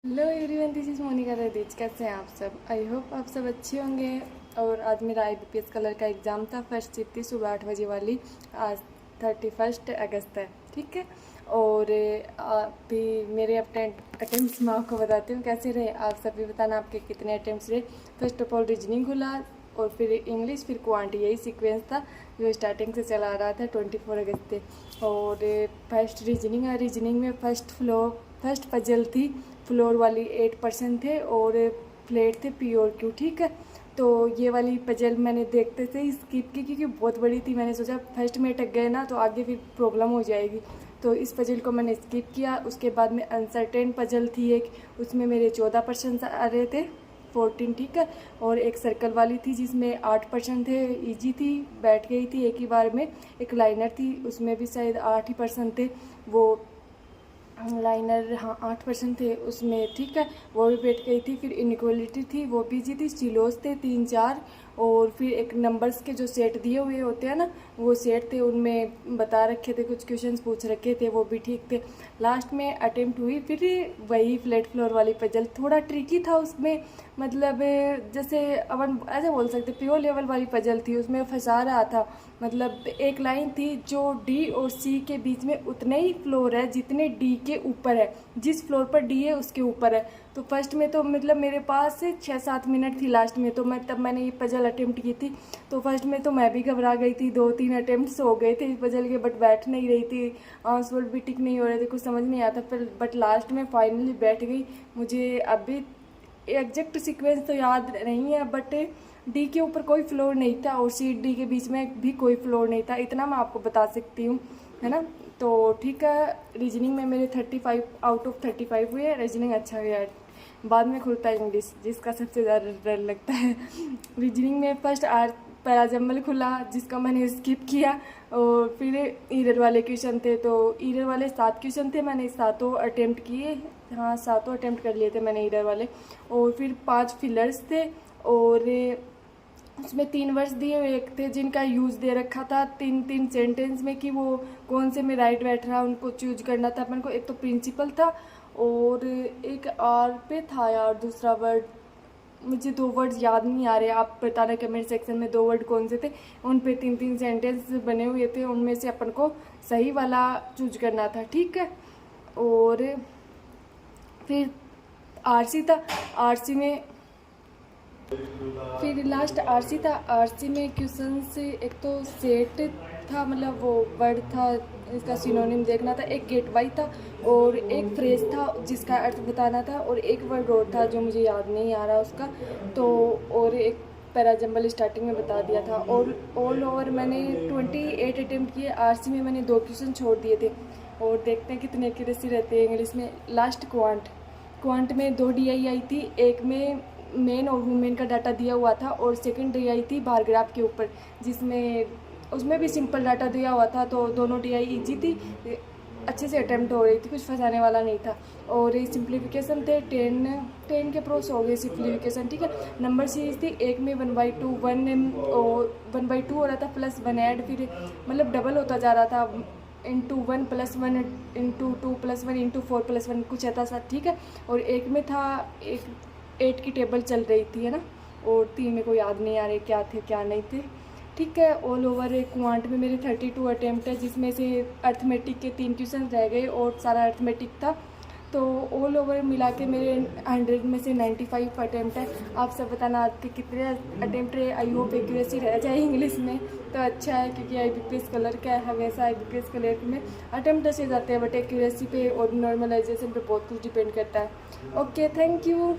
Hello everyone, this is Monika रदीज। कैसे हैं आप सब? आई होप आप सब अच्छे होंगे। और आज मेरा IBPS कलर का एग्ज़ाम था। फर्स्ट शिफ्ट थी सुबह 8 बजे वाली। आज 31 अगस्त है, ठीक है। और अभी मेरे अटेम्प्ट्स मैं आपको बताती हूँ कैसे रहे। आप सभी बताना आपके कितने अटेम्प्ट्स रहे। फर्स्ट ऑफ ऑल रीजनिंग खुला, और फिर इंग्लिश, फिर क्वांटी। यही सीक्वेंस था जो स्टार्टिंग से चला आ रहा था 24 अगस्त से। और फर्स्ट रीजनिंग में फर्स्ट पजल थी। फ्लोर वाली 8% थे और फ्लैट थे POQ, ठीक है। तो ये वाली पजल मैंने देखते थे स्किप की, क्योंकि बहुत बड़ी थी। मैंने सोचा फर्स्ट में अटक गए ना तो आगे फिर प्रॉब्लम हो जाएगी, तो इस पजल को मैंने स्किप किया। उसके बाद में अनसर्टेन पजल थी एक, उसमें मेरे 14% आ रहे थे, 14, ठीक है। और एक सर्कल वाली थी जिसमें 8% थे, इजी थी, बैठ गई थी एक ही बार में। एक लाइनर थी, उसमें भी शायद 8% थे। वो लाइनर, हाँ 8% थे उसमें, ठीक है, वो भी बैठ गई थी। फिर इनइक्वालिटी थी, वो भी जी थी। स्टिलोस थे 3-4। और फिर एक नंबर्स के जो सेट दिए हुए होते हैं ना, वो सेट थे, उनमें बता रखे थे, कुछ क्वेश्चंस पूछ रखे थे, वो भी ठीक थे। लास्ट में अटेम्प्ट हुई फिर वही फ्लैट फ्लोर वाली पजल। थोड़ा ट्रिकी था उसमें, मतलब जैसे अपन ऐसे बोल सकते प्योर लेवल वाली पजल थी। उसमें फंसा रहा था, मतलब एक लाइन थी जो D और C के बीच में उतने ही फ्लोर है जितने D के ऊपर है। जिस फ्लोर पर D है उसके ऊपर है। तो फर्स्ट में तो मतलब मेरे पास 6-7 मिनट थी लास्ट में, तो मैंने ये पजल अटेम्प्ट की थी। तो फर्स्ट में तो मैं भी घबरा गई थी, 2-3 अटेम्प्ट्स हो गए थे इस पजल के, बट बैठ नहीं रही थी। आंसर भी टिक नहीं हो रहे थे, कुछ समझ नहीं आता। पर बट लास्ट में फाइनली बैठ गई। मुझे अभी एग्जैक्ट सीक्वेंस तो याद नहीं है, बट D के ऊपर कोई फ्लोर नहीं था और C D के बीच में भी कोई फ्लोर नहीं था, इतना मैं आपको बता सकती हूँ, है ना। तो ठीक है, रीजनिंग में मेरे 35 आउट ऑफ 35 हुए। रीजनिंग अच्छा गया। बाद में खुलता है इंग्लिश, जिसका सबसे ज़्यादा डर लगता है। रीजनिंग में फर्स्ट पैराजम्बल खुला, जिसका मैंने स्किप किया। और फिर ईरर वाले क्वेश्चन थे, तो ईरर वाले 7 क्वेश्चन थे, मैंने 7 अटेम्प्ट किए। हाँ, 7 अटेम्प्ट कर लिए थे मैंने ईरर वाले। और फिर 5 फिलर्स थे, और उसमें 3 वर्ड्स दिए हुए एक थे जिनका यूज़ दे रखा था 3-3 सेंटेंस में, कि वो कौन से में राइट बैठ रहा उनको चूज करना था अपन को। एक तो प्रिंसिपल था, और एक R पे था यार दूसरा वर्ड। मुझे 2 वर्ड्स याद नहीं आ रहे, आप बताना कमेंट सेक्शन में 2 वर्ड कौन से थे। उन पे 3-3 सेंटेंस बने हुए थे, उनमें से अपन को सही वाला चूज करना था, ठीक है। और फिर RC था, RC में फिर लास्ट RC था। RC में क्वेश्चन से एक तो सेट था, मतलब वो वर्ड था, इसका सिनोनिम देखना था। एक गेट बाई था, और एक फ्रेज था जिसका अर्थ बताना था, और एक वर्ड और था जो मुझे याद नहीं आ रहा उसका। तो और एक पैराजम्बल स्टार्टिंग में बता दिया था। और ऑल ओवर मैंने 28 अटेम्प्ट किए। RC में मैंने 2 क्वेश्चन छोड़ दिए थे। और देखते हैं कितने एक्यूरेसी रहते हैं इंग्लिश में। लास्ट क्वांट में 2 DI आई थी। एक में मेन और वुमेन का डाटा दिया हुआ था, और सेकंड DI थी बार ग्राफ के ऊपर, जिसमें उसमें भी सिंपल डाटा दिया हुआ था। तो दोनों DI इजी थी, अच्छे से अटैम्प्ट हो रही थी, कुछ फंसाने वाला नहीं था। और ये सिंप्लीफिकेशन थे 10 के प्रोस हो गए सिंप्लीफिकेशन, ठीक है। नंबर सीरीज थी, एक में 1/2 1/2 हो रहा था, प्लस 1 ऐड, फिर मतलब डबल होता जा रहा था, इंटू 1 + 1 इंटू 2 + 1 इंटू 4 + 1, कुछ ऐसा सा, ठीक है। और एक में था एक 8 की टेबल चल रही थी, है ना। और 3 मेरे को याद नहीं आ रहे क्या थे क्या नहीं थे, ठीक है। ऑल ओवर क्वांट में मेरे 32 अटेम्प्ट है, जिसमें से अर्थमेटिक के 3 क्वेश्चन रह गए और सारा अर्थमेटिक था। तो ऑल ओवर मिला के मेरे 100 में से 95 अटेम्प्ट है। आप सब बताना आपके कितने अटेम्प्ट रहे। आई होप एक्यूरेसी रह जाए इंग्लिश में तो अच्छा है, क्योंकि IBPS कलर का है, हमेशा IBPS कलर में अटेम्प्ट अच्छे जाते हैं, बट एक्यूरेसी पे और नॉर्मलाइजेशन पे बहुत कुछ डिपेंड करता है। Okay, thank you.